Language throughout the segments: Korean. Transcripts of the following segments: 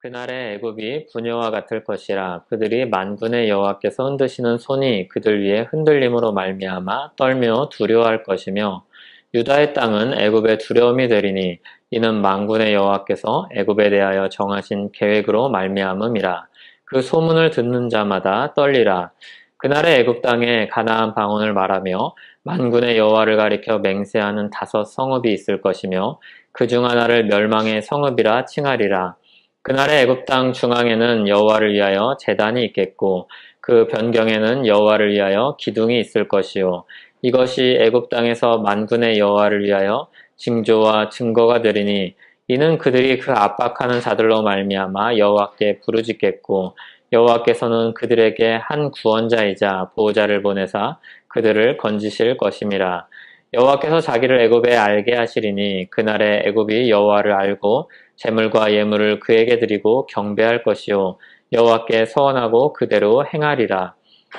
그날의 애굽이 부녀와 같을 것이라. 그들이 만군의 여호와께서 흔드시는 손이 그들 위에 흔들림으로 말미암아 떨며 두려워할 것이며, 유다의 땅은 애굽의 두려움이 되리니 이는 만군의 여호와께서 애굽에 대하여 정하신 계획으로 말미암음이라. 그 소문을 듣는 자마다 떨리라. 그날의 애굽 땅에 가나안 방언을 말하며 만군의 여호와를 가리켜 맹세하는 5성읍이 있을 것이며, 그 중 하나를 멸망의 성읍이라 칭하리라. 그날의 애굽 땅 중앙에는 여호와를 위하여 제단이 있겠고, 그 변경에는 여호와를 위하여 기둥이 있을 것이요, 이것이 애굽 땅에서 만군의 여호와를 위하여 징조와 증거가 되리니, 이는 그들이 그 압박하는 자들로 말미암아 여호와께 부르짖겠고, 여호와께서는 그들에게 한 구원자이자 보호자를 보내사 그들을 건지실 것임이라. 여호와께서 자기를 애굽에 알게 하시리니 그날에 애굽이 여호와를 알고 제물과 예물을 그에게 드리고 경배할 것이요, 여호와께 서원하고 그대로 행하리라.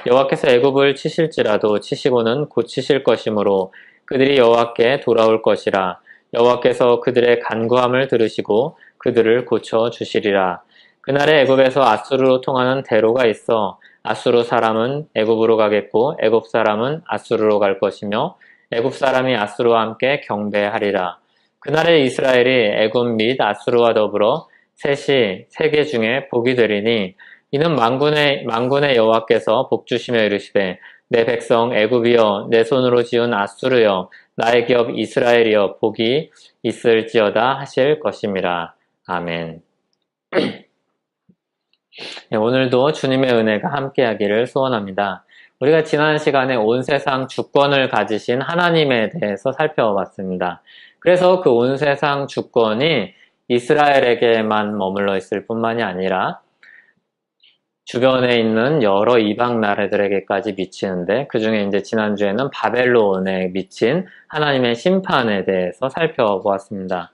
여호와께서 애굽을 치실지라도 치시고는 고치실 것이므로 그들이 여호와께 돌아올 것이라. 여호와께서 그들의 간구함을 들으시고 그들을 고쳐 주시리라. 그날에 애굽에서 아수르로 통하는 대로가 있어 아수르 사람은 애굽으로 가겠고 애굽 사람은 아수르로 갈 것이며, 애굽 사람이 아수르와 함께 경배하리라. 그날에 이스라엘이 애굽 및 아수르와 더불어 셋이 세계 중에 복이 되리니, 이는 만군의 여호와께서 복 주시며 이르시되, 내 백성 애굽이여, 내 손으로 지은 아수르여, 나의 기업 이스라엘이여, 복이 있을지어다 하실 것임이라. 아멘. 오늘도 주님의 은혜가 함께하기를 소원합니다. 우리가 지난 시간에 온 세상 주권을 가지신 하나님에 대해서 살펴봤습니다. 그래서 그 온 세상 주권이 이스라엘에게만 머물러 있을 뿐만이 아니라 주변에 있는 여러 이방 나라들에게까지 미치는데, 그 중에 이제 지난주에는 바벨론에 미친 하나님의 심판에 대해서 살펴보았습니다.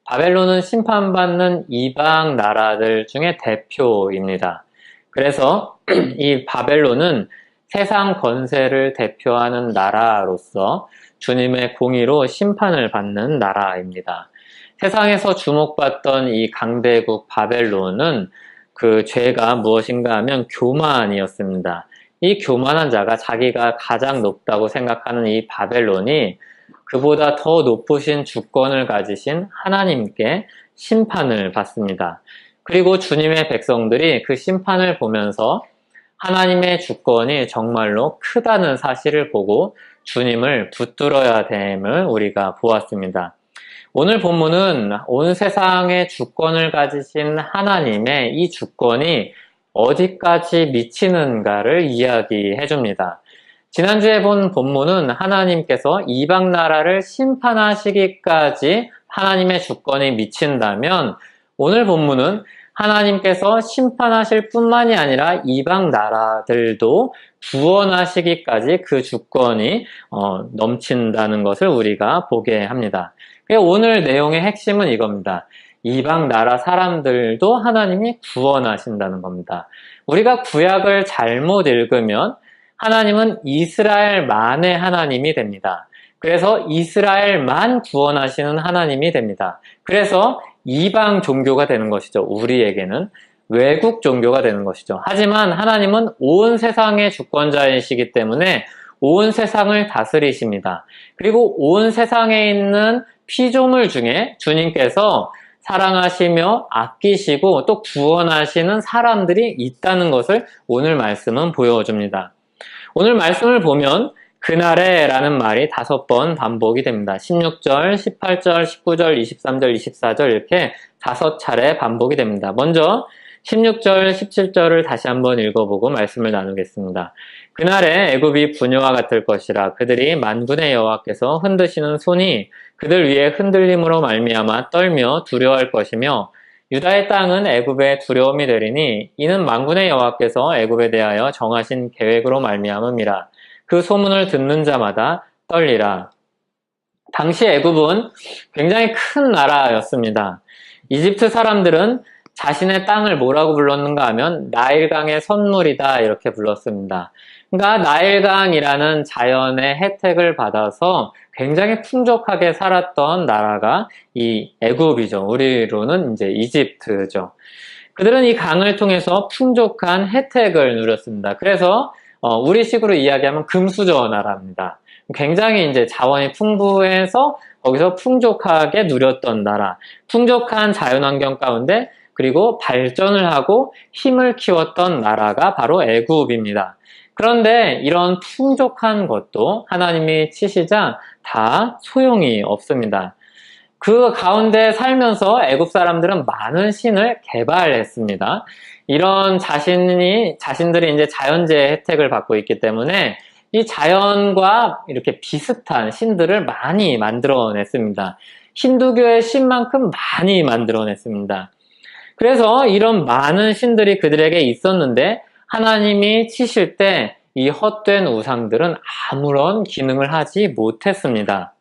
바벨론은 심판받는 이방 나라들 중에 대표입니다. 그래서 이 바벨론은 세상 권세를 대표하는 나라로서 주님의 공의로 심판을 받는 나라입니다. 세상에서 주목받던 이 강대국 바벨론은 그 죄가 무엇인가 하면 교만이었습니다. 이 교만한 자가 자기가 가장 높다고 생각하는 이 바벨론이 그보다 더 높으신 주권을 가지신 하나님께 심판을 받습니다. 그리고 주님의 백성들이 그 심판을 보면서 하나님의 주권이 정말로 크다는 사실을 보고 주님을 붙들어야 됨을 우리가 보았습니다. 오늘 본문은 온 세상의 주권을 가지신 하나님의 이 주권이 어디까지 미치는가를 이야기해 줍니다. 지난주에 본 본문은 하나님께서 이방 나라를 심판하시기까지 하나님의 주권이 미친다면, 오늘 본문은 하나님께서 심판하실 뿐만이 아니라 이방 나라들도 구원하시기까지 그 주권이 넘친다는 것을 우리가 보게 합니다. 오늘 내용의 핵심은 이겁니다. 이방 나라 사람들도 하나님이 구원하신다는 겁니다. 우리가 구약을 잘못 읽으면 하나님은 이스라엘만의 하나님이 됩니다. 그래서 이스라엘만 구원하시는 하나님이 됩니다. 그래서 이방 종교가 되는 것이죠. 우리에게는 외국 종교가 되는 것이죠. 하지만 하나님은 온 세상의 주권자이시기 때문에 온 세상을 다스리십니다. 그리고 온 세상에 있는 피조물 중에 주님께서 사랑하시며 아끼시고 또 구원하시는 사람들이 있다는 것을 오늘 말씀은 보여줍니다. 오늘 말씀을 보면 그날에 라는 말이 5번 반복이 됩니다. 16절, 18절, 19절, 23절, 24절 이렇게 5차례 반복이 됩니다. 먼저 16절, 17절을 다시 한번 읽어보고 말씀을 나누겠습니다. 그날에 애굽이 부녀와 같을 것이라. 그들이 만군의 여호와께서 흔드시는 손이 그들 위에 흔들림으로 말미암아 떨며 두려워할 것이며, 유다의 땅은 애굽의 두려움이 되리니 이는 만군의 여호와께서 애굽에 대하여 정하신 계획으로 말미암음이라. 그 소문을 듣는 자마다 떨리라. 당시 애굽은 굉장히 큰 나라였습니다. 이집트 사람들은 자신의 땅을 뭐라고 불렀는가 하면 나일강의 선물이다 이렇게 불렀습니다. 그러니까 나일강이라는 자연의 혜택을 받아서 굉장히 풍족하게 살았던 나라가 이 애굽이죠. 우리로는 이제 이집트죠. 그들은 이 강을 통해서 풍족한 혜택을 누렸습니다. 그래서 우리식으로 이야기하면 금수저 나라입니다. 굉장히 이제 자원이 풍부해서 거기서 풍족하게 누렸던 나라, 풍족한 자연환경 가운데 그리고 발전을 하고 힘을 키웠던 나라가 바로 애굽입니다. 그런데 이런 풍족한 것도 하나님이 치시자 다 소용이 없습니다. 그 가운데 살면서 애굽 사람들은 많은 신을 개발했습니다. 이런 자신들이 이제 자연재해 혜택을 받고 있기 때문에 이 자연과 이렇게 비슷한 신들을 많이 만들어냈습니다. 힌두교의 신만큼 많이 만들어냈습니다. 그래서 이런 많은 신들이 그들에게 있었는데 하나님이 치실 때 이 헛된 우상들은 아무런 기능을 하지 못했습니다.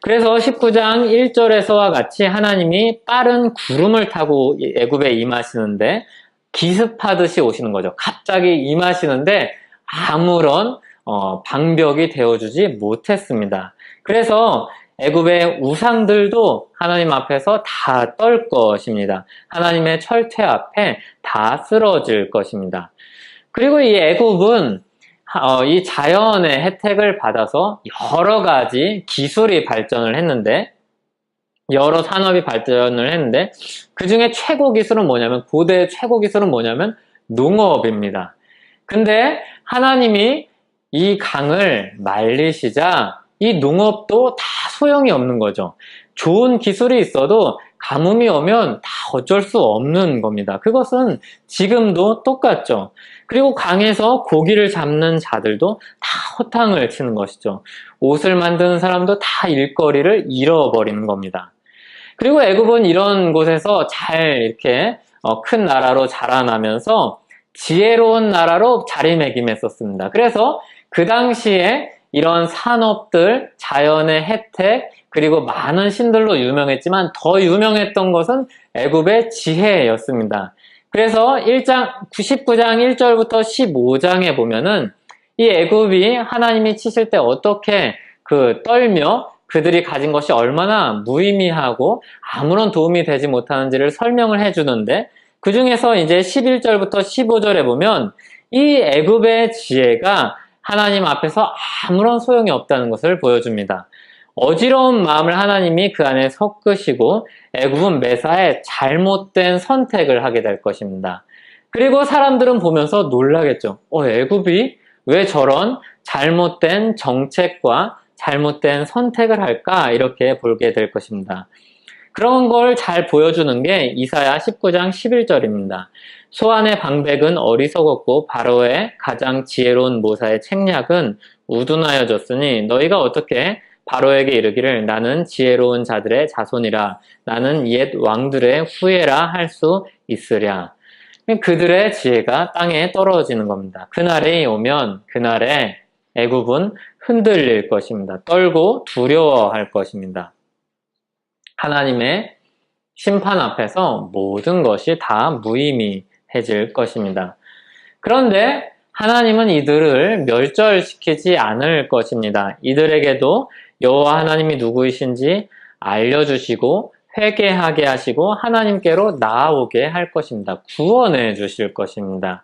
그래서 19장 1절에서와 같이 하나님이 빠른 구름을 타고 애굽에 임하시는데 기습하듯이 오시는 거죠. 갑자기 임하시는데 아무런 방벽이 되어주지 못했습니다. 그래서 애굽의 우상들도 하나님 앞에서 다 떨 것입니다. 하나님의 철퇴 앞에 다 쓰러질 것입니다. 그리고 이 애굽은 이 자연의 혜택을 받아서 여러 가지 기술이 발전을 했는데, 여러 산업이 발전을 했는데, 그 중에 최고 기술은 뭐냐면, 고대 최고 기술은 뭐냐면, 농업입니다. 근데 하나님이 이 강을 말리시자, 이 농업도 다 소용이 없는 거죠. 좋은 기술이 있어도 가뭄이 오면 다 어쩔 수 없는 겁니다. 그것은 지금도 똑같죠. 그리고 강에서 고기를 잡는 자들도 다 허탕을 치는 것이죠. 옷을 만드는 사람도 다 일거리를 잃어버리는 겁니다. 그리고 애굽은 이런 곳에서 잘 이렇게 큰 나라로 자라나면서 지혜로운 나라로 자리매김했었습니다. 그래서 그 당시에 이런 산업들, 자연의 혜택, 그리고 많은 신들로 유명했지만 더 유명했던 것은 애굽의 지혜였습니다. 그래서 19장 1절부터 15장에 보면은 이 애굽이 하나님이 치실 때 어떻게 떨며 그들이 가진 것이 얼마나 무의미하고 아무런 도움이 되지 못하는지를 설명을 해주는데, 그 중에서 이제 11절부터 15절에 보면 이 애굽의 지혜가 하나님 앞에서 아무런 소용이 없다는 것을 보여줍니다. 어지러운 마음을 하나님이 그 안에 섞으시고 애굽은 매사에 잘못된 선택을 하게 될 것입니다. 그리고 사람들은 보면서 놀라겠죠. 애굽이 왜 저런 잘못된 정책과 잘못된 선택을 할까? 이렇게 보게 될 것입니다. 그런 걸 잘 보여주는 게 이사야 19장 11절입니다. 소안의 방백은 어리석었고 바로의 가장 지혜로운 모사의 책략은 우둔하여졌으니 너희가 어떻게 바로에게 이르기를 나는 지혜로운 자들의 자손이라 나는 옛 왕들의 후예라 할 수 있으랴. 그들의 지혜가 땅에 떨어지는 겁니다. 그날이 오면 그날에 애굽은 흔들릴 것입니다. 떨고 두려워할 것입니다. 하나님의 심판 앞에서 모든 것이 다 무의미해질 것입니다. 그런데 하나님은 이들을 멸절시키지 않을 것입니다. 이들에게도 여호와 하나님이 누구이신지 알려주시고 회개하게 하시고 하나님께로 나아오게 할 것입니다. 구원해 주실 것입니다.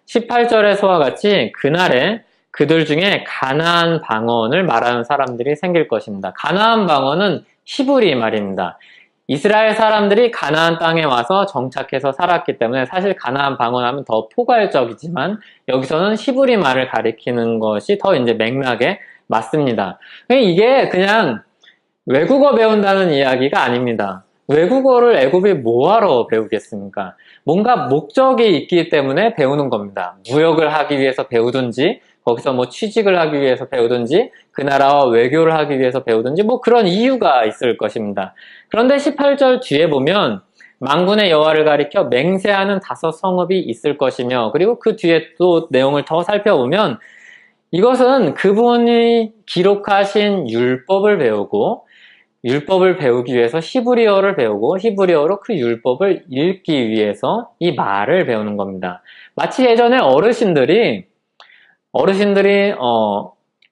18절에서와 같이 그날에 그들 중에 가나안 방언을 말하는 사람들이 생길 것입니다. 가나안 방언은 히브리 말입니다. 이스라엘 사람들이 가나안 땅에 와서 정착해서 살았기 때문에 사실 가나안 방언하면 더 포괄적이지만 여기서는 히브리 말을 가리키는 것이 더 이제 맥락에 맞습니다. 이게 그냥 외국어 배운다는 이야기가 아닙니다. 외국어를 애굽이 뭐하러 배우겠습니까? 뭔가 목적이 있기 때문에 배우는 겁니다. 무역을 하기 위해서 배우든지 거기서 뭐 취직을 하기 위해서 배우든지 그 나라와 외교를 하기 위해서 배우든지 뭐 그런 이유가 있을 것입니다. 그런데 18절 뒤에 보면 만군의 여호와를 가리켜 맹세하는 5 성읍이 있을 것이며, 그리고 그 뒤에 또 내용을 더 살펴보면 이것은 그분이 기록하신 율법을 배우고 율법을 배우기 위해서 히브리어를 배우고 히브리어로 그 율법을 읽기 위해서 이 말을 배우는 겁니다. 마치 예전에 어르신들이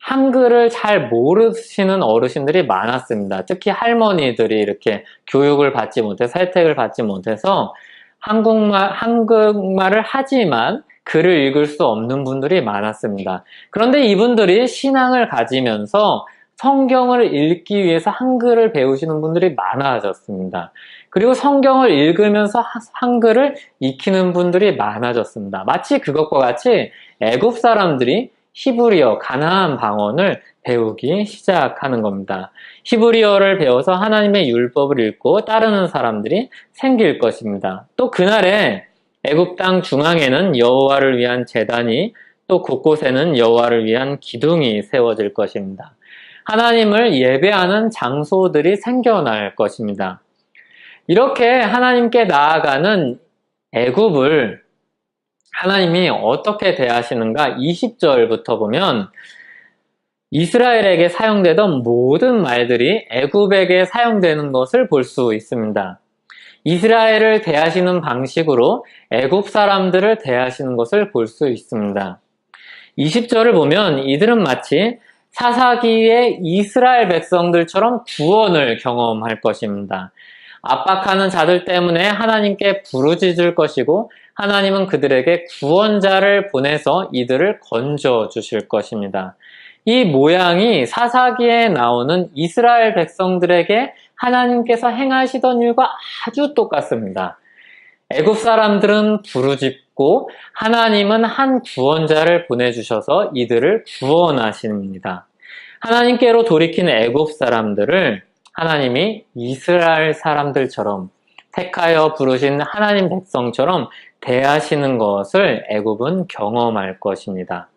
한글을 잘 모르시는 어르신들이 많았습니다. 특히 할머니들이 이렇게 교육을 받지 못해서 혜택을 받지 못해서 한국말을 하지만 글을 읽을 수 없는 분들이 많았습니다. 그런데 이분들이 신앙을 가지면서 성경을 읽기 위해서 한글을 배우시는 분들이 많아졌습니다. 그리고 성경을 읽으면서 한글을 익히는 분들이 많아졌습니다. 마치 그것과 같이 애굽 사람들이 히브리어, 가나안 방언을 배우기 시작하는 겁니다. 히브리어를 배워서 하나님의 율법을 읽고 따르는 사람들이 생길 것입니다. 또 그날에 애굽 땅 중앙에는 여호와를 위한 제단이, 또 곳곳에는 여호와를 위한 기둥이 세워질 것입니다. 하나님을 예배하는 장소들이 생겨날 것입니다. 이렇게 하나님께 나아가는 애굽을 하나님이 어떻게 대하시는가 20절부터 보면 이스라엘에게 사용되던 모든 말들이 애굽에게 사용되는 것을 볼 수 있습니다. 이스라엘을 대하시는 방식으로 애굽 사람들을 대하시는 것을 볼 수 있습니다. 20절을 보면 이들은 마치 사사기의 이스라엘 백성들처럼 구원을 경험할 것입니다. 압박하는 자들 때문에 하나님께 부르짖을 것이고 하나님은 그들에게 구원자를 보내서 이들을 건져 주실 것입니다. 이 모양이 사사기에 나오는 이스라엘 백성들에게 하나님께서 행하시던 일과 아주 똑같습니다. 애굽 사람들은 부르짖고 하나님은 한 구원자를 보내주셔서 이들을 구원하십니다. 하나님께로 돌이킨 애굽 사람들을 하나님이 이스라엘 사람들처럼 택하여 부르신 하나님 백성처럼 대하시는 것을 애굽은 경험할 것입니다.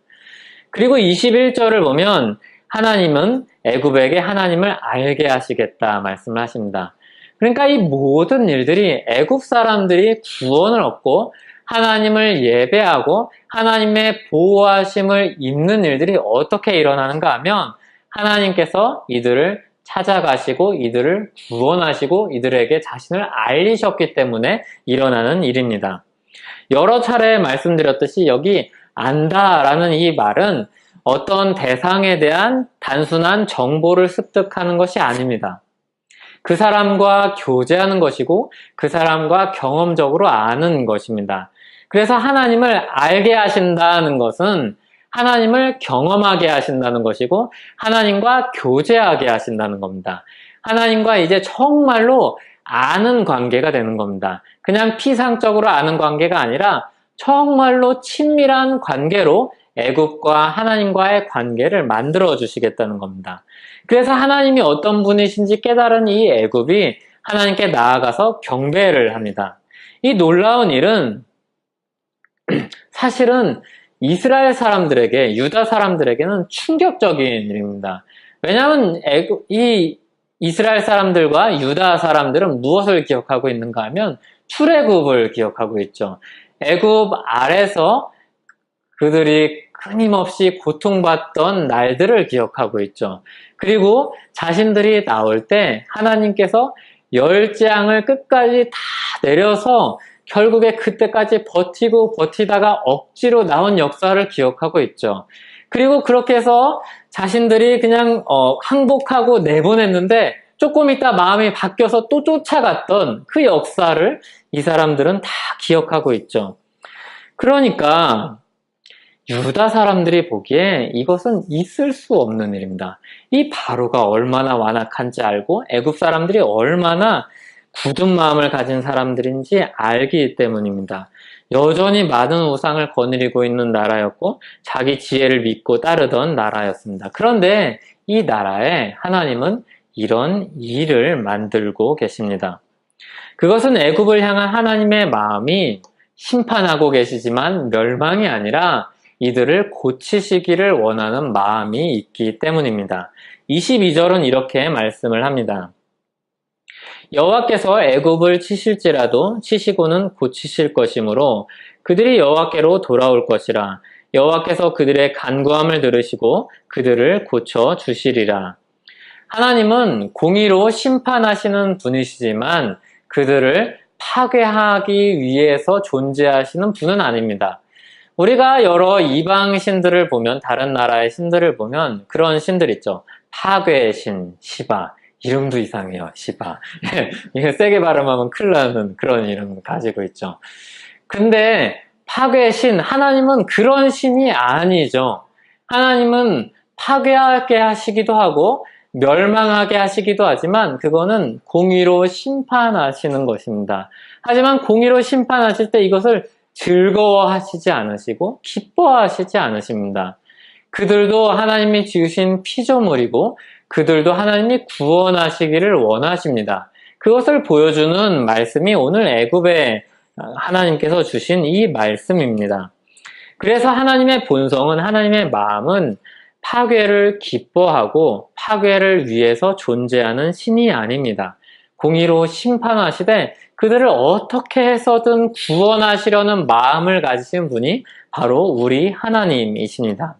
그리고 21절을 보면 하나님은 애굽에게 하나님을 알게 하시겠다 말씀을 하십니다. 그러니까 이 모든 일들이 애굽 사람들이 구원을 얻고 하나님을 예배하고 하나님의 보호하심을 입는 일들이 어떻게 일어나는가 하면 하나님께서 이들을 찾아가시고 이들을 구원하시고 이들에게 자신을 알리셨기 때문에 일어나는 일입니다. 여러 차례 말씀드렸듯이 여기 안다라는 이 말은 어떤 대상에 대한 단순한 정보를 습득하는 것이 아닙니다. 그 사람과 교제하는 것이고 그 사람과 경험적으로 아는 것입니다. 그래서 하나님을 알게 하신다는 것은 하나님을 경험하게 하신다는 것이고 하나님과 교제하게 하신다는 겁니다. 하나님과 이제 정말로 아는 관계가 되는 겁니다. 그냥 피상적으로 아는 관계가 아니라 정말로 친밀한 관계로 애굽과 하나님과의 관계를 만들어 주시겠다는 겁니다. 그래서 하나님이 어떤 분이신지 깨달은 이 애굽이 하나님께 나아가서 경배를 합니다. 이 놀라운 일은 사실은 이스라엘 사람들에게, 유다 사람들에게는 충격적인 일입니다. 왜냐하면 이 이스라엘 사람들과 유다 사람들은 무엇을 기억하고 있는가 하면 출애굽을 기억하고 있죠. 애굽 아래서 그들이 끊임없이 고통받던 날들을 기억하고 있죠. 그리고 자신들이 나올 때 하나님께서 열재앙을 끝까지 다 내려서 결국에 그때까지 버티고 버티다가 억지로 나온 역사를 기억하고 있죠. 그리고 그렇게 해서 자신들이 그냥 항복하고 내보냈는데 조금 있다 마음이 바뀌어서 또 쫓아갔던 그 역사를 이 사람들은 다 기억하고 있죠. 그러니까 유다 사람들이 보기에 이것은 있을 수 없는 일입니다. 이 바로가 얼마나 완악한지 알고 애굽 사람들이 얼마나 굳은 마음을 가진 사람들인지 알기 때문입니다. 여전히 많은 우상을 거느리고 있는 나라였고 자기 지혜를 믿고 따르던 나라였습니다. 그런데 이 나라에 하나님은 이런 일을 만들고 계십니다. 그것은 애굽을 향한 하나님의 마음이 심판하고 계시지만 멸망이 아니라 이들을 고치시기를 원하는 마음이 있기 때문입니다. 22절은 이렇게 말씀을 합니다. 여호와께서 애굽을 치실지라도 치시고는 고치실 것이므로 그들이 여호와께로 돌아올 것이라. 여호와께서 그들의 간구함을 들으시고 그들을 고쳐 주시리라. 하나님은 공의로 심판하시는 분이시지만 그들을 파괴하기 위해서 존재하시는 분은 아닙니다. 우리가 여러 이방 신들을 보면, 다른 나라의 신들을 보면 그런 신들 있죠. 파괴의 신, 시바, 이름도 이상해요. 시바. 이게 세게 발음하면 큰일 나는 그런 이름 가지고 있죠. 근데 파괴의 신, 하나님은 그런 신이 아니죠. 하나님은 파괴하게 하시기도 하고 멸망하게 하시기도 하지만 그거는 공의로 심판하시는 것입니다. 하지만 공의로 심판하실 때 이것을 즐거워하시지 않으시고 기뻐하시지 않으십니다. 그들도 하나님이 지으신 피조물이고 그들도 하나님이 구원하시기를 원하십니다. 그것을 보여주는 말씀이 오늘 애굽에 하나님께서 주신 이 말씀입니다. 그래서 하나님의 본성은, 하나님의 마음은 파괴를 기뻐하고 파괴를 위해서 존재하는 신이 아닙니다. 공의로 심판하시되 그들을 어떻게 해서든 구원하시려는 마음을 가지신 분이 바로 우리 하나님이십니다.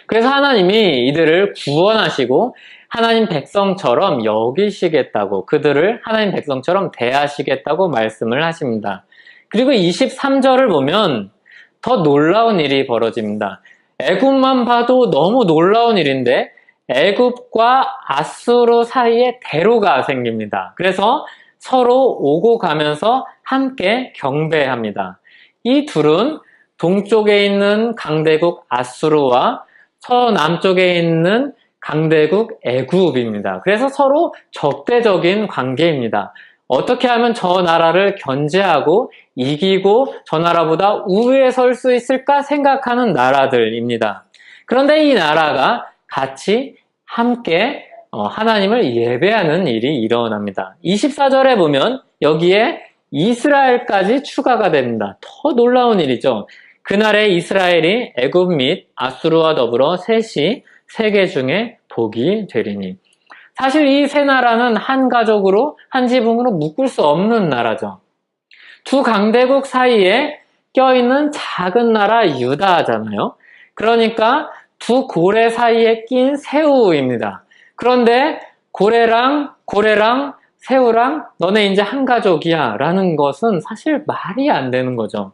그래서 하나님이 이들을 구원하시고 하나님 백성처럼 여기시겠다고, 그들을 하나님 백성처럼 대하시겠다고 말씀을 하십니다. 그리고 23절을 보면 더 놀라운 일이 벌어집니다. 애굽만 봐도 너무 놀라운 일인데 애굽과 아수르 사이에 대로가 생깁니다. 그래서 서로 오고 가면서 함께 경배합니다. 이 둘은 동쪽에 있는 강대국 아수르와 서남쪽에 있는 강대국 애굽입니다. 그래서 서로 적대적인 관계입니다. 어떻게 하면 저 나라를 견제하고 이기고 저 나라보다 우위에 설 수 있을까 생각하는 나라들입니다. 그런데 이 나라가 같이 함께 하나님을 예배하는 일이 일어납니다. 24절에 보면 여기에 이스라엘까지 추가가 됩니다. 더 놀라운 일이죠. 그날에 이스라엘이 애굽 및 아수르와 더불어 셋이 세계 중에 복이 되리니. 사실 이 세 나라는 한 가족으로, 한 지붕으로 묶을 수 없는 나라죠. 두 강대국 사이에 껴있는 작은 나라 유다잖아요. 그러니까 두 고래 사이에 낀 새우입니다. 그런데 고래랑 새우랑 너네 이제 한 가족이야 라는 것은 사실 말이 안 되는 거죠.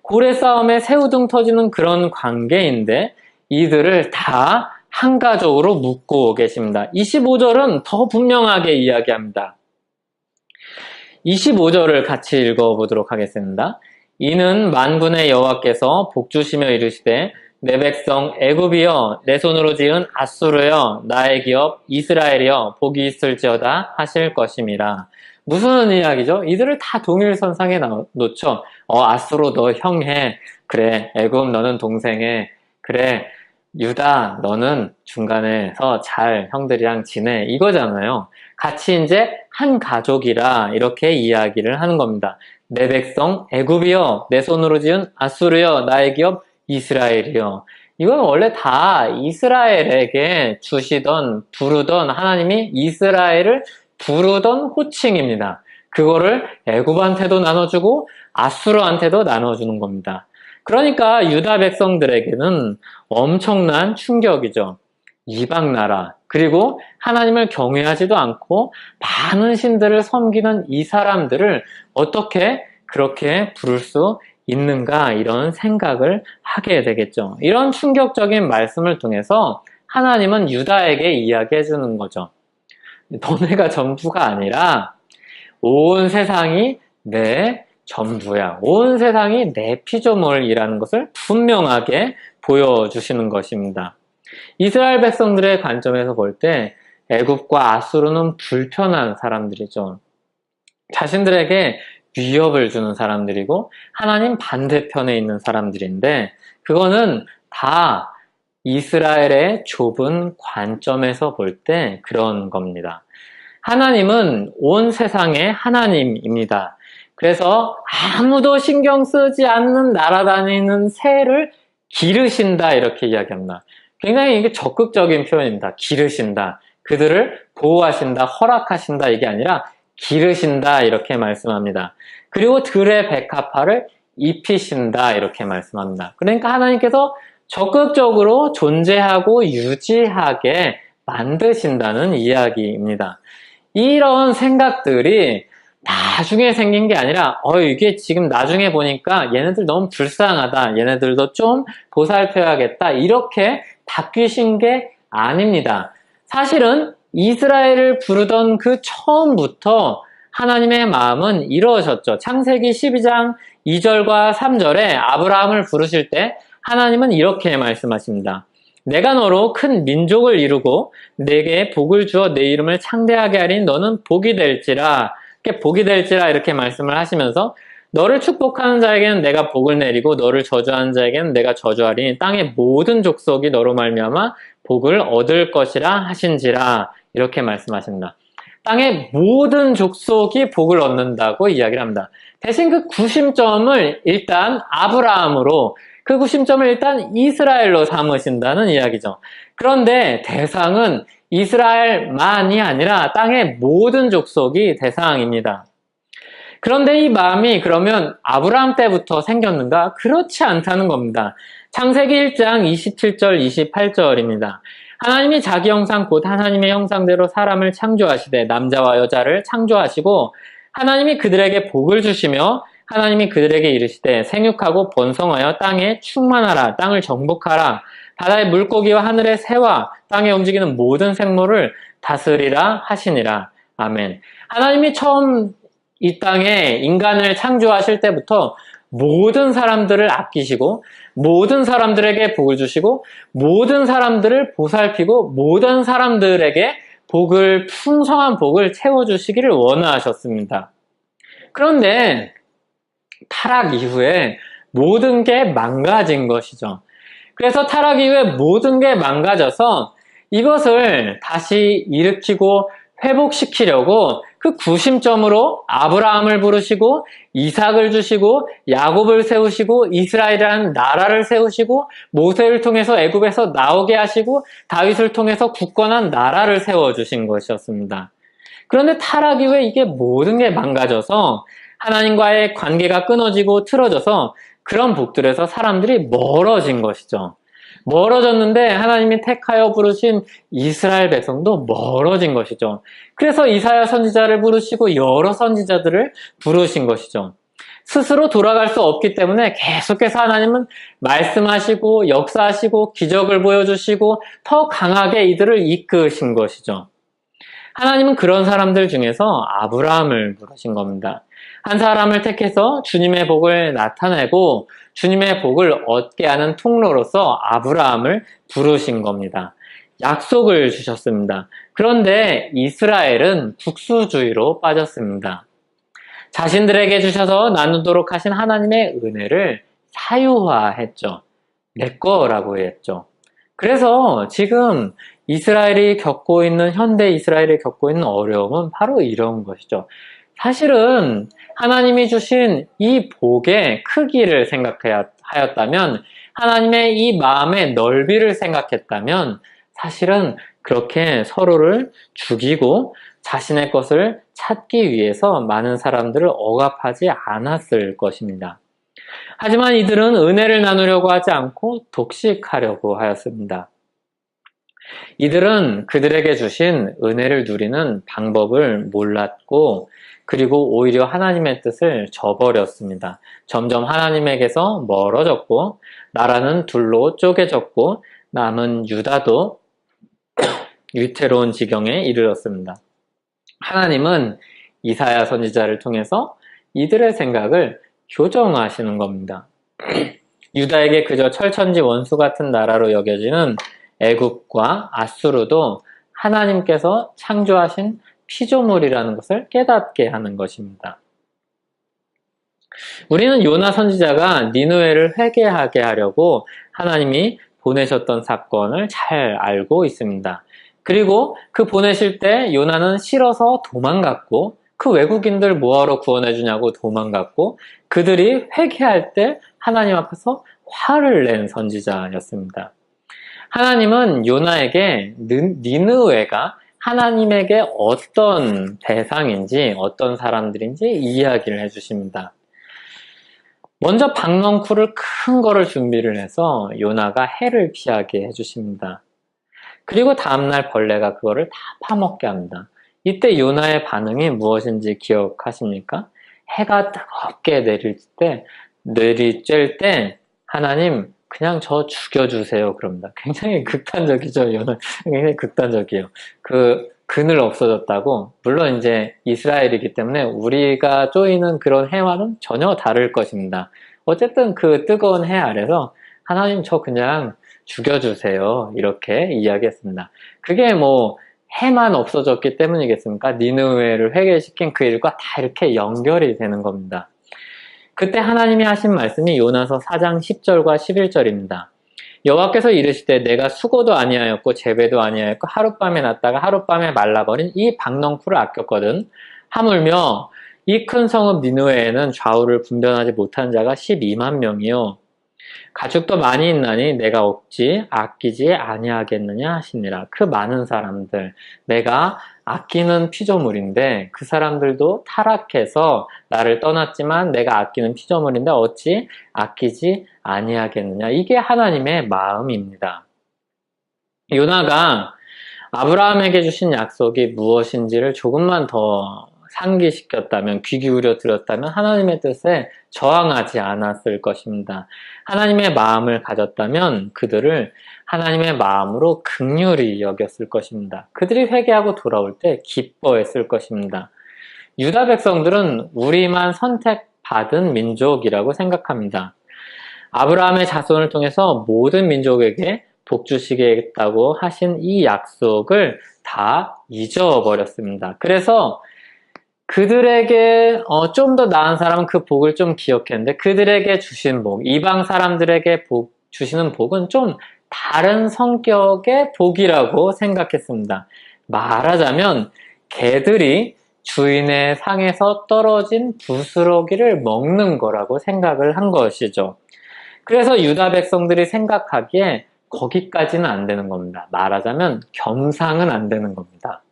고래 싸움에 새우등 터지는 그런 관계인데 이들을 다 한 가족으로 묶고 계십니다. 25절은 더 분명하게 이야기합니다. 25절을 같이 읽어보도록 하겠습니다. 이는 만군의 여호와께서 복주시며 이르시되 내 백성 애굽이여 내 손으로 지은 아수르여 나의 기업 이스라엘이여 복이 있을지어다 하실 것임이라. 무슨 이야기죠? 이들을 다 동일선상에 놓죠. 아수르 너 형해. 그래 애굽 너는 동생해. 그래 유다 너는 중간에서 잘 형들이랑 지내. 이거잖아요. 같이 이제 한 가족이라 이렇게 이야기를 하는 겁니다. 내 백성 애굽이여 내 손으로 지은 아수르여 나의 기업 이스라엘이여. 이건 원래 다 이스라엘에게 부르던 하나님이 이스라엘을 부르던 호칭입니다. 그거를 애굽한테도 나눠주고 아수르한테도 나눠주는 겁니다. 그러니까 유다 백성들에게는 엄청난 충격이죠. 이방 나라, 그리고 하나님을 경외하지도 않고 많은 신들을 섬기는 이 사람들을 어떻게 그렇게 부를 수 있는가, 이런 생각을 하게 되겠죠. 이런 충격적인 말씀을 통해서 하나님은 유다에게 이야기해 주는 거죠. 너네가 전부가 아니라 온 세상이 내 전부야. 온 세상이 내 피조물이라는 것을 분명하게 보여주시는 것입니다. 이스라엘 백성들의 관점에서 볼 때 애굽과 아수르는 불편한 사람들이죠. 자신들에게 위협을 주는 사람들이고 하나님 반대편에 있는 사람들인데 그거는 다 이스라엘의 좁은 관점에서 볼 때 그런 겁니다. 하나님은 온 세상의 하나님입니다. 그래서 아무도 신경 쓰지 않는 날아다니는 새를 기르신다 이렇게 이야기합니다. 굉장히 이게 적극적인 표현입니다. 기르신다. 그들을 보호하신다, 허락하신다 이게 아니라 기르신다 이렇게 말씀합니다. 그리고 들의 백합화를 입히신다 이렇게 말씀합니다. 그러니까 하나님께서 적극적으로 존재하고 유지하게 만드신다는 이야기입니다. 이런 생각들이 나중에 생긴 게 아니라 이게 지금 나중에 보니까 얘네들 너무 불쌍하다, 얘네들도 좀 보살펴야겠다 이렇게 바뀌신 게 아닙니다. 사실은 이스라엘을 부르던 그 처음부터 하나님의 마음은 이루어졌죠. 창세기 12장 2절과 3절에 아브라함을 부르실 때 하나님은 이렇게 말씀하십니다. 내가 너로 큰 민족을 이루고 내게 복을 주어 내 이름을 창대하게 하리니 너는 복이 될지라, 이렇게 말씀을 하시면서 너를 축복하는 자에게는 내가 복을 내리고 너를 저주하는 자에게는 내가 저주하리니 땅의 모든 족속이 너로 말미암아 복을 얻을 것이라 하신지라, 이렇게 말씀하십니다. 땅의 모든 족속이 복을 얻는다고 이야기를 합니다. 대신 그 구심점을 일단 아브라함으로, 그 구심점을 일단 이스라엘로 삼으신다는 이야기죠. 그런데 대상은 이스라엘만이 아니라 땅의 모든 족속이 대상입니다. 그런데 이 마음이 그러면 아브라함 때부터 생겼는가? 그렇지 않다는 겁니다. 창세기 1장 27절, 28절입니다. 하나님이 자기 형상 곧 하나님의 형상대로 사람을 창조하시되 남자와 여자를 창조하시고 하나님이 그들에게 복을 주시며 하나님이 그들에게 이르시되 생육하고 번성하여 땅에 충만하라, 땅을 정복하라, 바다의 물고기와 하늘의 새와 땅에 움직이는 모든 생물을 다스리라 하시니라. 아멘. 하나님이 처음 이 땅에 인간을 창조하실 때부터 모든 사람들을 아끼시고 모든 사람들에게 복을 주시고 모든 사람들을 보살피고 모든 사람들에게 복을, 풍성한 복을 채워주시기를 원하셨습니다. 그런데 타락 이후에 모든 게 망가진 것이죠. 그래서 타락 이후에 모든 게 망가져서 이것을 다시 일으키고 회복시키려고 그 구심점으로 아브라함을 부르시고 이삭을 주시고 야곱을 세우시고 이스라엘이라는 나라를 세우시고 모세를 통해서 애굽에서 나오게 하시고 다윗을 통해서 굳건한 나라를 세워주신 것이었습니다. 그런데 타락 이후에 이게 모든 게 망가져서 하나님과의 관계가 끊어지고 틀어져서 그런 복들에서 사람들이 멀어진 것이죠. 멀어졌는데 하나님이 택하여 부르신 이스라엘 백성도 멀어진 것이죠. 그래서 이사야 선지자를 부르시고 여러 선지자들을 부르신 것이죠. 스스로 돌아갈 수 없기 때문에 계속해서 하나님은 말씀하시고 역사하시고 기적을 보여주시고 더 강하게 이들을 이끄신 것이죠. 하나님은 그런 사람들 중에서 아브라함을 부르신 겁니다. 한 사람을 택해서 주님의 복을 나타내고 주님의 복을 얻게 하는 통로로서 아브라함을 부르신 겁니다. 약속을 주셨습니다. 그런데 이스라엘은 국수주의로 빠졌습니다. 자신들에게 주셔서 나누도록 하신 하나님의 은혜를 사유화했죠. 내 거라고 했죠. 그래서 지금 이스라엘이 겪고 있는, 현대 이스라엘이 겪고 있는 어려움은 바로 이런 것이죠. 사실은 하나님이 주신 이 복의 크기를 생각하였다면, 하나님의 이 마음의 넓이를 생각했다면 사실은 그렇게 서로를 죽이고 자신의 것을 찾기 위해서 많은 사람들을 억압하지 않았을 것입니다. 하지만 이들은 은혜를 나누려고 하지 않고 독식하려고 하였습니다. 이들은 그들에게 주신 은혜를 누리는 방법을 몰랐고, 그리고 오히려 하나님의 뜻을 저버렸습니다. 점점 하나님에게서 멀어졌고, 나라는 둘로 쪼개졌고, 남은 유다도 위태로운 지경에 이르렀습니다. 하나님은 이사야 선지자를 통해서 이들의 생각을 교정하시는 겁니다. 유다에게 그저 철천지 원수 같은 나라로 여겨지는 애굽과 아수르도 하나님께서 창조하신 피조물이라는 것을 깨닫게 하는 것입니다. 우리는 요나 선지자가 니느웨를 회개하게 하려고 하나님이 보내셨던 사건을 잘 알고 있습니다. 그리고 그 보내실 때 요나는 싫어서 도망갔고, 그 외국인들 뭐하러 구원해주냐고 도망갔고, 그들이 회개할 때 하나님 앞에서 화를 낸 선지자였습니다. 하나님은 요나에게 니느웨가 하나님에게 어떤 대상인지, 어떤 사람들인지 이야기를 해주십니다. 먼저 박넝쿨을 큰 거를 준비를 해서 요나가 해를 피하게 해주십니다. 그리고 다음날 벌레가 그거를 다 파먹게 합니다. 이때 요나의 반응이 무엇인지 기억하십니까? 해가 뜨겁게 내리쬐 때 하나님 그냥 저 죽여주세요 그럽니다. 굉장히 극단적이죠. 요나 굉장히 극단적이에요. 그늘 없어졌다고. 물론 이제 이스라엘이기 때문에 우리가 쪼이는 그런 해와는 전혀 다를 것입니다. 어쨌든 그 뜨거운 해 아래서 하나님 저 그냥 죽여주세요. 이렇게 이야기했습니다. 그게 뭐 해만 없어졌기 때문이겠습니까? 니느웨를 회개시킨 그 일과 다 이렇게 연결이 되는 겁니다. 그때 하나님이 하신 말씀이 요나서 4장 10절과 11절입니다. 여호와께서 이르시되 내가 수고도 아니하였고 재배도 아니하였고 하룻밤에 났다가 하룻밤에 말라버린 이 박넝쿨을 아꼈거든. 하물며 이 큰 성읍 니느웨에는 좌우를 분별하지 못한 자가 12만 명이요 가축도 많이 있나니 내가 어찌 아끼지 아니하겠느냐 하시니라. 그 많은 사람들, 내가 아끼는 피조물인데 그 사람들도 타락해서 나를 떠났지만 내가 아끼는 피조물인데 어찌 아끼지 아니하겠느냐. 이게 하나님의 마음입니다. 요나가 아브라함에게 주신 약속이 무엇인지를 조금만 더 상기시켰다면, 귀 기울여 들었다면 하나님의 뜻에 저항하지 않았을 것입니다. 하나님의 마음을 가졌다면 그들을 하나님의 마음으로 긍휼히 여겼을 것입니다. 그들이 회개하고 돌아올 때 기뻐했을 것입니다. 유다 백성들은 우리만 선택받은 민족이라고 생각합니다. 아브라함의 자손을 통해서 모든 민족에게 복 주시겠다고 하신 이 약속을 다 잊어버렸습니다. 그래서 그들에게 좀 더 나은 사람은 그 복을 좀 기억했는데 그들에게 주신 복, 이방 사람들에게 주시는 복은 좀 다른 성격의 복이라고 생각했습니다. 말하자면 개들이 주인의 상에서 떨어진 부스러기를 먹는 거라고 생각을 한 것이죠. 그래서 유다 백성들이 생각하기에 거기까지는 안 되는 겁니다. 말하자면 겸상은 안 되는 겁니다.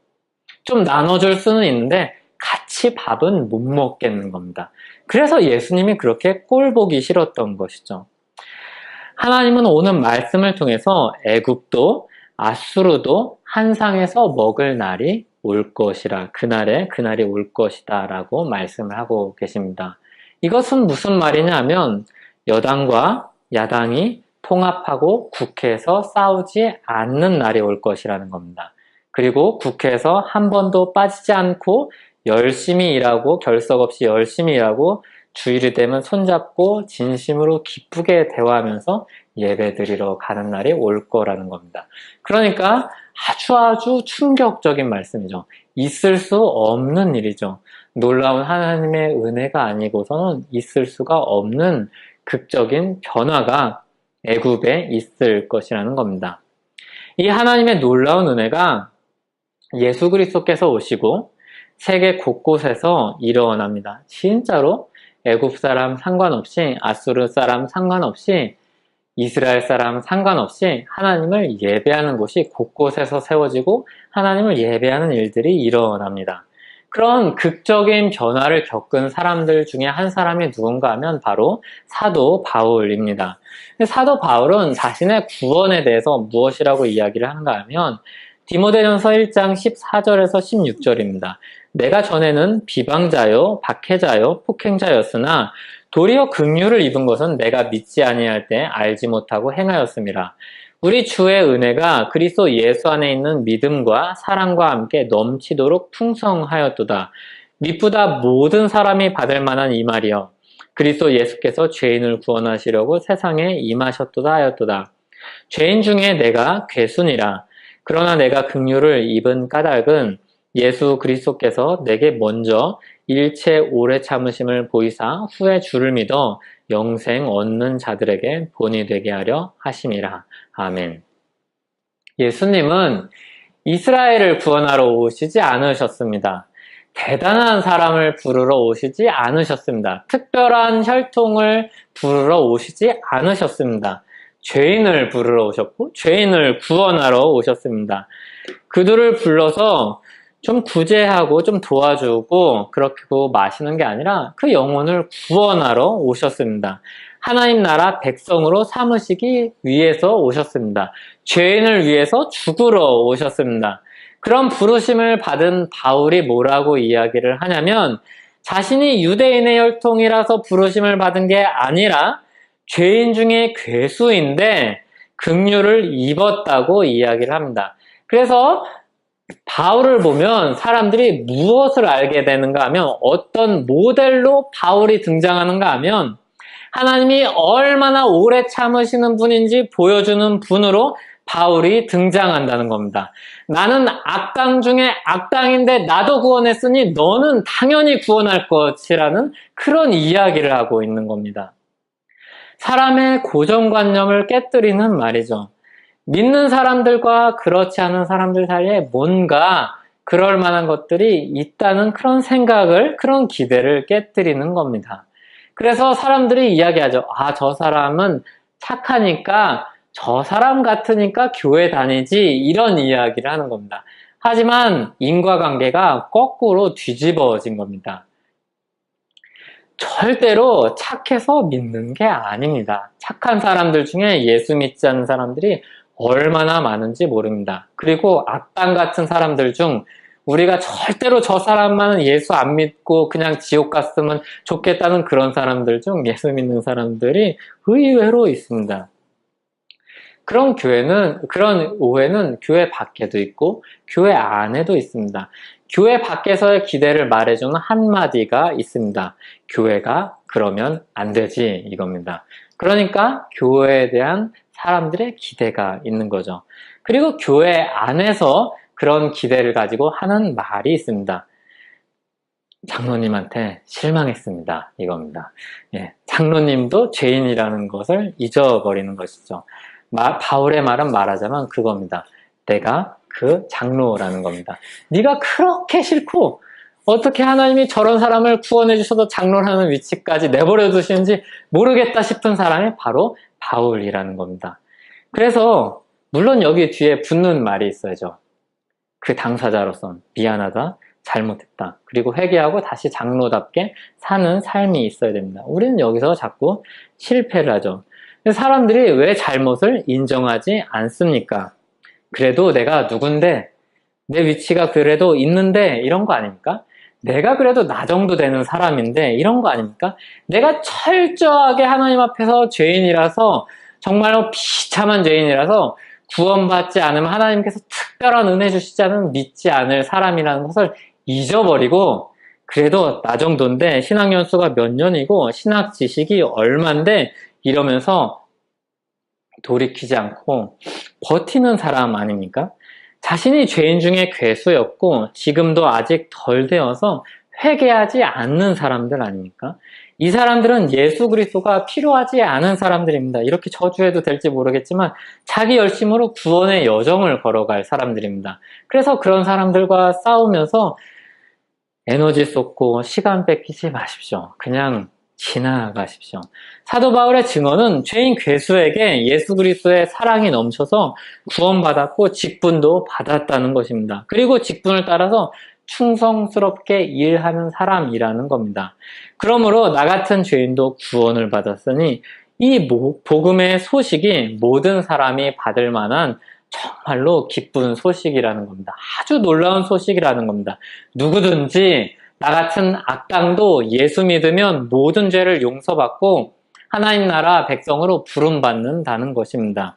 좀 나눠줄 수는 있는데 같이 밥은 못 먹겠는 겁니다. 그래서 예수님이 그렇게 꼴 보기 싫었던 것이죠. 하나님은 오는 말씀을 통해서 애굽도 아수르도 한 상에서 먹을 날이 올 것이라, 그날이 올 것이다 라고 말씀을 하고 계십니다. 이것은 무슨 말이냐면 여당과 야당이 통합하고 국회에서 싸우지 않는 날이 올 것이라는 겁니다. 그리고 국회에서 한 번도 빠지지 않고 열심히 일하고 결석 없이 열심히 일하고 주일이 되면 손잡고 진심으로 기쁘게 대화하면서 예배드리러 가는 날이 올 거라는 겁니다. 그러니까 아주 충격적인 말씀이죠. 있을 수 없는 일이죠. 놀라운 하나님의 은혜가 아니고서는 있을 수가 없는 극적인 변화가 애굽에 있을 것이라는 겁니다. 이 하나님의 놀라운 은혜가 예수 그리스도께서 오시고 세계 곳곳에서 일어납니다. 진짜로 애굽 사람 상관없이, 아수르 사람 상관없이, 이스라엘 사람 상관없이 하나님을 예배하는 곳이 곳곳에서 세워지고 하나님을 예배하는 일들이 일어납니다. 그런 극적인 변화를 겪은 사람들 중에 한 사람이 누군가 하면 바로 사도 바울입니다. 사도 바울은 자신의 구원에 대해서 무엇이라고 이야기를 하는가 하면 디모데전서 1장 14절에서 16절입니다. 내가 전에는 비방자요, 박해자요, 폭행자였으나 도리어 긍휼을 입은 것은 내가 믿지 아니할 때 알지 못하고 행하였음이라. 우리 주의 은혜가 그리스도 예수 안에 있는 믿음과 사랑과 함께 넘치도록 풍성하였도다. 미쁘다 모든 사람이 받을 만한 이 말이여. 그리스도 예수께서 죄인을 구원하시려고 세상에 임하셨도다 하였도다. 죄인 중에 내가 괴순이라. 그러나 내가 긍휼을 입은 까닭은 예수 그리스도께서 내게 먼저 일체 오래 참으심을 보이사 후에 주를 믿어 영생 얻는 자들에게 본이 되게 하려 하심이라. 아멘. 예수님은 이스라엘을 구원하러 오시지 않으셨습니다. 대단한 사람을 부르러 오시지 않으셨습니다. 특별한 혈통을 부르러 오시지 않으셨습니다. 죄인을 부르러 오셨고 죄인을 구원하러 오셨습니다. 그들을 불러서 좀 구제하고 좀 도와주고 그렇게 마시는 게 아니라 그 영혼을 구원하러 오셨습니다. 하나님 나라 백성으로 삼으시기 위해서 오셨습니다. 죄인을 위해서 죽으러 오셨습니다. 그런 부르심을 받은 바울이 뭐라고 이야기를 하냐면 자신이 유대인의 혈통이라서 부르심을 받은 게 아니라 죄인 중에 괴수인데 긍휼을 입었다고 이야기를 합니다. 그래서 바울을 보면 사람들이 무엇을 알게 되는가 하면 어떤 모델로 바울이 등장하는가 하면 하나님이 얼마나 오래 참으시는 분인지 보여주는 분으로 바울이 등장한다는 겁니다. 나는 악당 중에 악당인데 나도 구원했으니 너는 당연히 구원할 것이라는 그런 이야기를 하고 있는 겁니다. 사람의 고정관념을 깨뜨리는 말이죠. 믿는 사람들과 그렇지 않은 사람들 사이에 뭔가 그럴 만한 것들이 있다는 그런 생각을, 그런 기대를 깨뜨리는 겁니다. 그래서 사람들이 이야기하죠. 아, 저 사람은 착하니까, 저 사람 같으니까 교회 다니지, 이런 이야기를 하는 겁니다. 하지만 인과관계가 거꾸로 뒤집어진 겁니다. 절대로 착해서 믿는 게 아닙니다. 착한 사람들 중에 예수 믿지 않는 사람들이 얼마나 많은지 모릅니다. 그리고 악당 같은 사람들 중 우리가 절대로 저 사람만은 예수 안 믿고 그냥 지옥 갔으면 좋겠다는 그런 사람들 중 예수 믿는 사람들이 의외로 있습니다. 그런 오해는 교회 밖에도 있고 교회 안에도 있습니다. 교회 밖에서의 기대를 말해주는 한마디가 있습니다. 교회가 그러면 안 되지, 이겁니다. 그러니까 교회에 대한 사람들의 기대가 있는 거죠. 그리고 교회 안에서 그런 기대를 가지고 하는 말이 있습니다. 장로님한테 실망했습니다, 이겁니다. 예, 장로님도 죄인이라는 것을 잊어버리는 것이죠. 바울의 말은 말하자면 그겁니다. 내가 그 장로라는 겁니다. 네가 그렇게 싫고 어떻게 하나님이 저런 사람을 구원해 주셔도 장로라는 위치까지 내버려 두시는지 모르겠다 싶은 사람이 바로 바울이라는 겁니다. 그래서 물론 여기 뒤에 붙는 말이 있어야죠. 그 당사자로선 미안하다, 잘못했다, 그리고 회개하고 다시 장로답게 사는 삶이 있어야 됩니다. 우리는 여기서 자꾸 실패를 하죠. 사람들이 왜 잘못을 인정하지 않습니까? 그래도 내가 누군데, 내 위치가 그래도 있는데, 이런 거 아닙니까? 내가 그래도 나 정도 되는 사람인데, 이런 거 아닙니까? 내가 철저하게 하나님 앞에서 죄인이라서, 정말로 비참한 죄인이라서, 구원받지 않으면 하나님께서 특별한 은혜 주시지 않으면 믿지 않을 사람이라는 것을 잊어버리고, 그래도 나 정도인데, 신학 연수가 몇 년이고, 신학 지식이 얼만데, 이러면서 돌이키지 않고 버티는 사람 아닙니까? 자신이 죄인 중에 괴수였고 지금도 아직 덜 되어서 회개하지 않는 사람들 아닙니까? 이 사람들은 예수 그리스도가 필요하지 않은 사람들입니다. 이렇게 저주해도 될지 모르겠지만 자기 열심으로 구원의 여정을 걸어갈 사람들입니다. 그래서 그런 사람들과 싸우면서 에너지 쏟고 시간 뺏기지 마십시오. 그냥 지나가십시오. 사도 바울의 증언은 죄인 괴수에게 예수 그리스도의 사랑이 넘쳐서 구원받았고 직분도 받았다는 것입니다. 그리고 직분을 따라서 충성스럽게 일하는 사람이라는 겁니다. 그러므로 나 같은 죄인도 구원을 받았으니 이 복음의 소식이 모든 사람이 받을 만한 정말로 기쁜 소식이라는 겁니다. 아주 놀라운 소식이라는 겁니다. 누구든지 나 같은 악당도 예수 믿으면 모든 죄를 용서받고 하나님 나라 백성으로 부름받는다는 것입니다.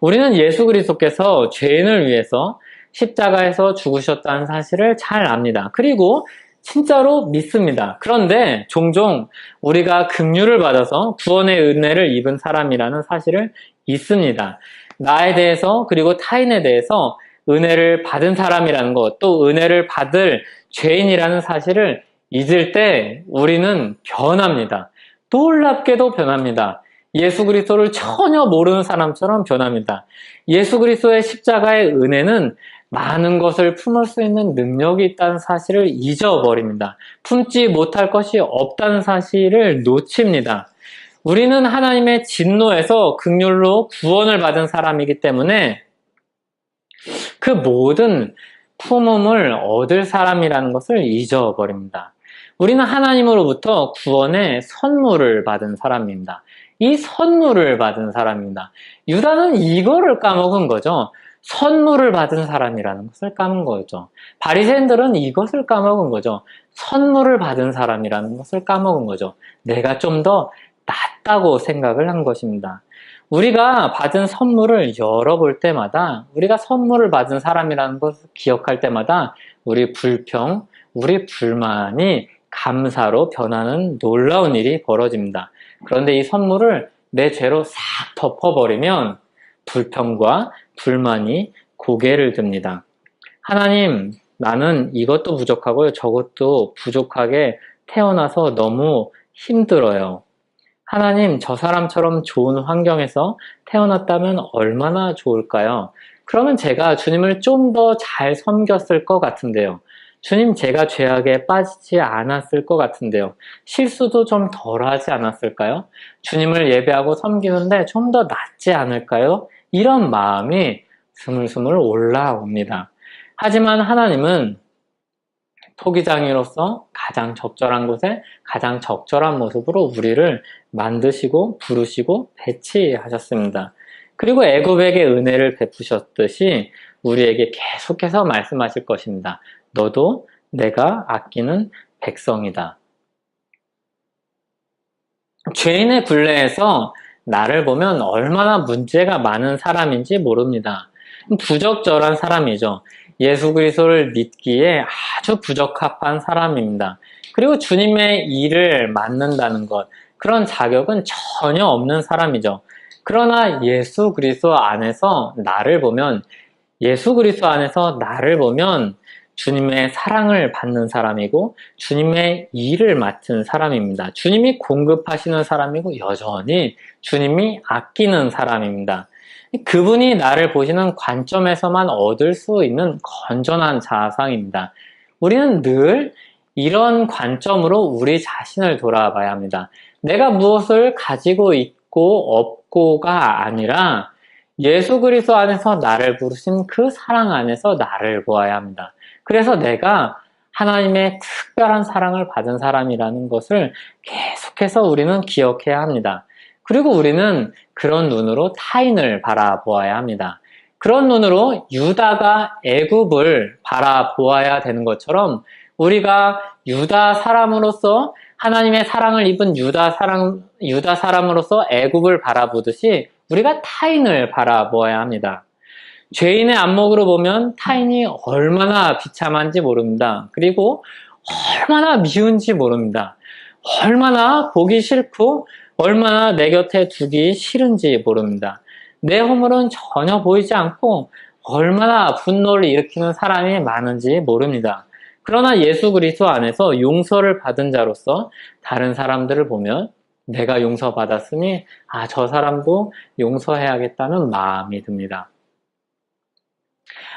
우리는 예수 그리스도께서 죄인을 위해서 십자가에서 죽으셨다는 사실을 잘 압니다. 그리고 진짜로 믿습니다. 그런데 종종 우리가 긍휼을 받아서 구원의 은혜를 입은 사람이라는 사실을 잊습니다. 나에 대해서 그리고 타인에 대해서 은혜를 받은 사람이라는 것, 또 은혜를 받을 죄인이라는 사실을 잊을 때 우리는 변합니다. 놀랍게도 변합니다. 예수 그리스도를 전혀 모르는 사람처럼 변합니다. 예수 그리스도의 십자가의 은혜는 많은 것을 품을 수 있는 능력이 있다는 사실을 잊어버립니다. 품지 못할 것이 없다는 사실을 놓칩니다. 우리는 하나님의 진노에서 긍휼로 구원을 받은 사람이기 때문에 그 모든 품음을 얻을 사람이라는 것을 잊어버립니다. 우리는 하나님으로부터 구원의 선물을 받은 사람입니다. 이 선물을 받은 사람입니다. 유다는 이거를 까먹은 거죠. 선물을 받은 사람이라는 것을 까먹은 거죠. 바리새인들은 이것을 까먹은 거죠. 선물을 받은 사람이라는 것을 까먹은 거죠. 내가 좀 더 낫다고 생각을 한 것입니다. 우리가 받은 선물을 열어볼 때마다, 우리가 선물을 받은 사람이라는 것을 기억할 때마다 우리 불평, 우리 불만이 감사로 변하는 놀라운 일이 벌어집니다. 그런데 이 선물을 내 죄로 싹 덮어버리면 불평과 불만이 고개를 듭니다. 하나님, 나는 이것도 부족하고요, 저것도 부족하게 태어나서 너무 힘들어요. 하나님, 저 사람처럼 좋은 환경에서 태어났다면 얼마나 좋을까요? 그러면 제가 주님을 좀 더 잘 섬겼을 것 같은데요. 주님, 제가 죄악에 빠지지 않았을 것 같은데요. 실수도 좀 덜 하지 않았을까요? 주님을 예배하고 섬기는데 좀 더 낫지 않을까요? 이런 마음이 스물스물 올라옵니다. 하지만 하나님은 토기장이로서 가장 적절한 곳에 가장 적절한 모습으로 우리를 만드시고 부르시고 배치하셨습니다. 그리고 애굽에게 은혜를 베푸셨듯이 우리에게 계속해서 말씀하실 것입니다. 너도 내가 아끼는 백성이다. 죄인의 굴레에서 나를 보면 얼마나 문제가 많은 사람인지 모릅니다. 부적절한 사람이죠. 예수 그리스도를 믿기에 아주 부적합한 사람입니다. 그리고 주님의 일을 맡는다는 것, 그런 자격은 전혀 없는 사람이죠. 그러나 예수 그리스도 안에서 나를 보면, 예수 그리스도 안에서 나를 보면 주님의 사랑을 받는 사람이고 주님의 일을 맡은 사람입니다. 주님이 공급하시는 사람이고 여전히 주님이 아끼는 사람입니다. 그분이 나를 보시는 관점에서만 얻을 수 있는 건전한 자상입니다. 우리는 늘 이런 관점으로 우리 자신을 돌아봐야 합니다. 내가 무엇을 가지고 있고 없고가 아니라 예수 그리스도 안에서 나를 부르신 그 사랑 안에서 나를 보아야 합니다. 그래서 내가 하나님의 특별한 사랑을 받은 사람이라는 것을 계속해서 우리는 기억해야 합니다. 그리고 우리는 그런 눈으로 타인을 바라보아야 합니다. 그런 눈으로 유다가 애굽을 바라보아야 되는 것처럼 우리가 유다 사람으로서 하나님의 사랑을 입은 유다 사람으로서 애굽을 바라보듯이 우리가 타인을 바라보아야 합니다. 죄인의 안목으로 보면 타인이 얼마나 비참한지 모릅니다. 그리고 얼마나 미운지 모릅니다. 얼마나 보기 싫고 얼마나 내 곁에 두기 싫은지 모릅니다. 내 허물은 전혀 보이지 않고 얼마나 분노를 일으키는 사람이 많은지 모릅니다. 그러나 예수 그리스도 안에서 용서를 받은 자로서 다른 사람들을 보면 내가 용서받았으니 저 사람도 용서해야겠다는 마음이 듭니다.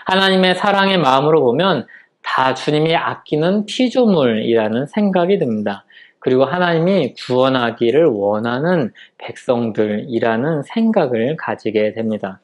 하나님의 사랑의 마음으로 보면 다 주님이 아끼는 피조물이라는 생각이 듭니다. 그리고 하나님이 구원하기를 원하는 백성들이라는 생각을 가지게 됩니다.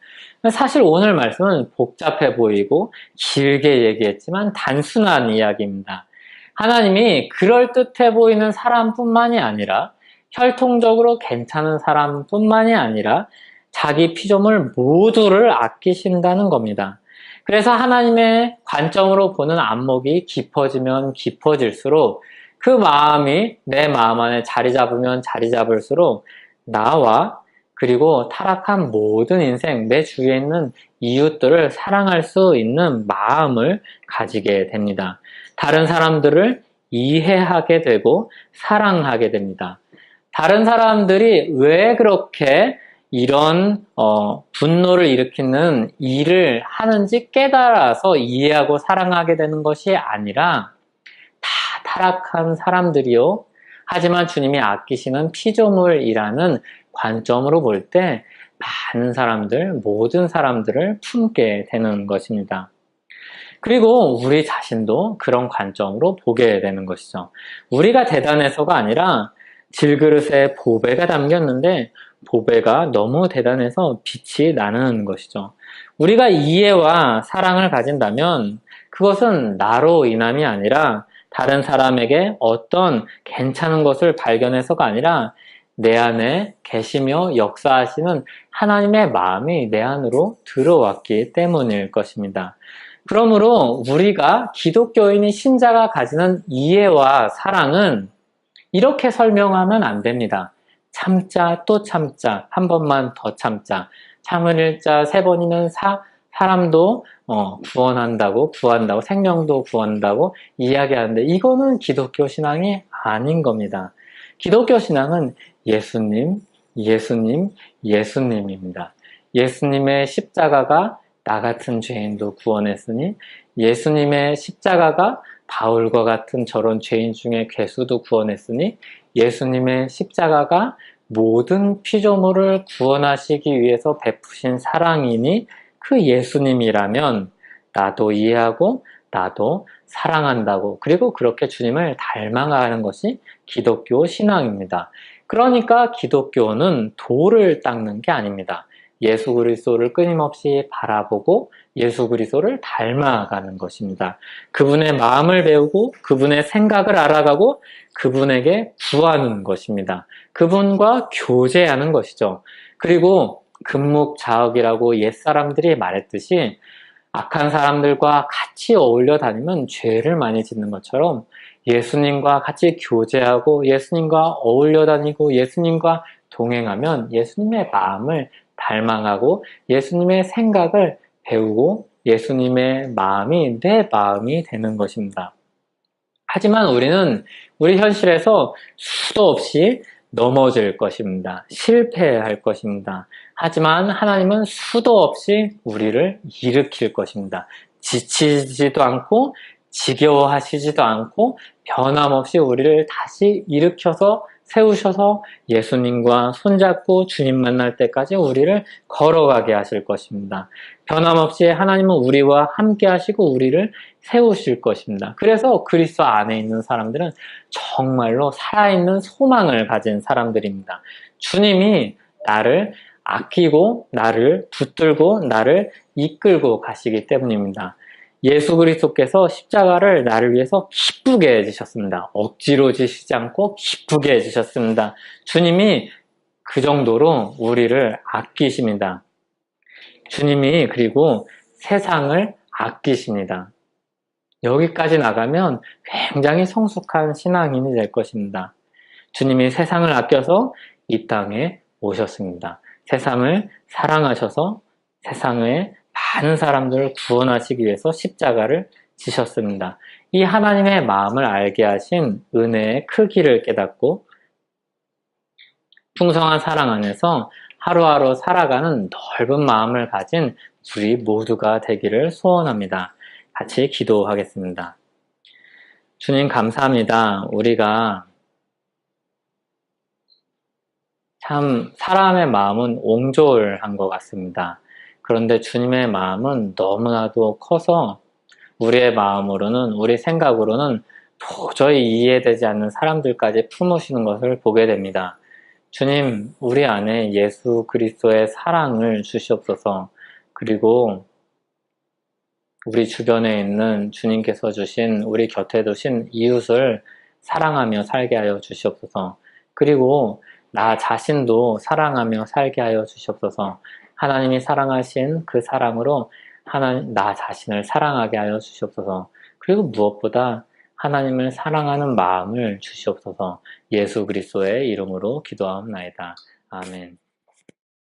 사실 오늘 말씀은 복잡해 보이고 길게 얘기했지만 단순한 이야기입니다. 하나님이 그럴듯해 보이는 사람뿐만이 아니라 혈통적으로 괜찮은 사람뿐만이 아니라 자기 피조물 모두를 아끼신다는 겁니다. 그래서 하나님의 관점으로 보는 안목이 깊어지면 깊어질수록 그 마음이 내 마음 안에 자리 잡으면 자리 잡을수록 나와 그리고 타락한 모든 인생, 내 주위에 있는 이웃들을 사랑할 수 있는 마음을 가지게 됩니다. 다른 사람들을 이해하게 되고 사랑하게 됩니다. 다른 사람들이 왜 그렇게 이런 분노를 일으키는 일을 하는지 깨달아서 이해하고 사랑하게 되는 것이 아니라 다 타락한 사람들이요. 하지만 주님이 아끼시는 피조물이라는 관점으로 볼 때 많은 사람들, 모든 사람들을 품게 되는 것입니다. 그리고 우리 자신도 그런 관점으로 보게 되는 것이죠. 우리가 대단해서가 아니라 질그릇에 보배가 담겼는데 보배가 너무 대단해서 빛이 나는 것이죠. 우리가 이해와 사랑을 가진다면 그것은 나로 인함이 아니라 다른 사람에게 어떤 괜찮은 것을 발견해서가 아니라 내 안에 계시며 역사하시는 하나님의 마음이 내 안으로 들어왔기 때문일 것입니다. 그러므로 우리가 기독교인이 신자가 가지는 이해와 사랑은 이렇게 설명하면 안 됩니다. 참자 또 참자 한 번만 더 참자 참을 일자 3번이면 사람도 구한다고 생명도 구한다고 이야기하는데 이거는 기독교 신앙이 아닌 겁니다. 기독교 신앙은 예수님, 예수님, 예수님입니다. 예수님의 십자가가 나 같은 죄인도 구원했으니 예수님의 십자가가 바울과 같은 저런 죄인 중에 괴수도 구원했으니 예수님의 십자가가 모든 피조물을 구원하시기 위해서 베푸신 사랑이니 그 예수님이라면 나도 이해하고 나도 사랑한다고 그리고 그렇게 주님을 닮아가는 것이 기독교 신앙입니다. 그러니까 기독교는 돌을 닦는 게 아닙니다. 예수 그리스도를 끊임없이 바라보고 예수 그리스도를 닮아가는 것입니다. 그분의 마음을 배우고 그분의 생각을 알아가고 그분에게 구하는 것입니다. 그분과 교제하는 것이죠. 그리고 금묵자업이라고 옛사람들이 말했듯이 악한 사람들과 같이 어울려 다니면 죄를 많이 짓는 것처럼 예수님과 같이 교제하고 예수님과 어울려 다니고 예수님과 동행하면 예수님의 마음을 닮아가고 예수님의 생각을 배우고 예수님의 마음이 내 마음이 되는 것입니다. 하지만 우리는 우리 현실에서 수도 없이 넘어질 것입니다. 실패할 것입니다. 하지만 하나님은 수도 없이 우리를 일으킬 것입니다. 지치지도 않고 지겨워하시지도 않고 변함없이 우리를 다시 일으켜서 세우셔서 예수님과 손잡고 주님 만날 때까지 우리를 걸어가게 하실 것입니다. 변함없이 하나님은 우리와 함께 하시고 우리를 세우실 것입니다. 그래서 그리스도 안에 있는 사람들은 정말로 살아있는 소망을 가진 사람들입니다. 주님이 나를 아끼고 나를 붙들고 나를 이끌고 가시기 때문입니다. 예수 그리스도께서 십자가를 나를 위해서 기쁘게 해주셨습니다. 억지로 지시지 않고 기쁘게 해주셨습니다. 주님이 그 정도로 우리를 아끼십니다. 주님이 그리고 세상을 아끼십니다. 여기까지 나가면 굉장히 성숙한 신앙인이 될 것입니다. 주님이 세상을 아껴서 이 땅에 오셨습니다. 세상을 사랑하셔서 세상의 많은 사람들을 구원하시기 위해서 십자가를 지셨습니다. 이 하나님의 마음을 알게 하신 은혜의 크기를 깨닫고 풍성한 사랑 안에서 하루하루 살아가는 넓은 마음을 가진 우리 모두가 되기를 소원합니다. 같이 기도하겠습니다. 주님 감사합니다. 우리가 참 사람의 마음은 옹졸한 것 같습니다. 그런데 주님의 마음은 너무나도 커서 우리의 마음으로는 우리 생각으로는 도저히 이해되지 않는 사람들까지 품으시는 것을 보게 됩니다. 주님, 우리 안에 예수 그리스도의 사랑을 주시옵소서. 그리고 우리 주변에 있는 주님께서 주신 우리 곁에 두신 이웃을 사랑하며 살게 하여 주시옵소서. 그리고 나 자신도 사랑하며 살게 하여 주시옵소서. 하나님이 사랑하신 그 사랑으로 나 자신을 사랑하게 하여 주시옵소서. 그리고 무엇보다 하나님을 사랑하는 마음을 주시옵소서. 예수 그리스도의 이름으로 기도하옵나이다. 아멘.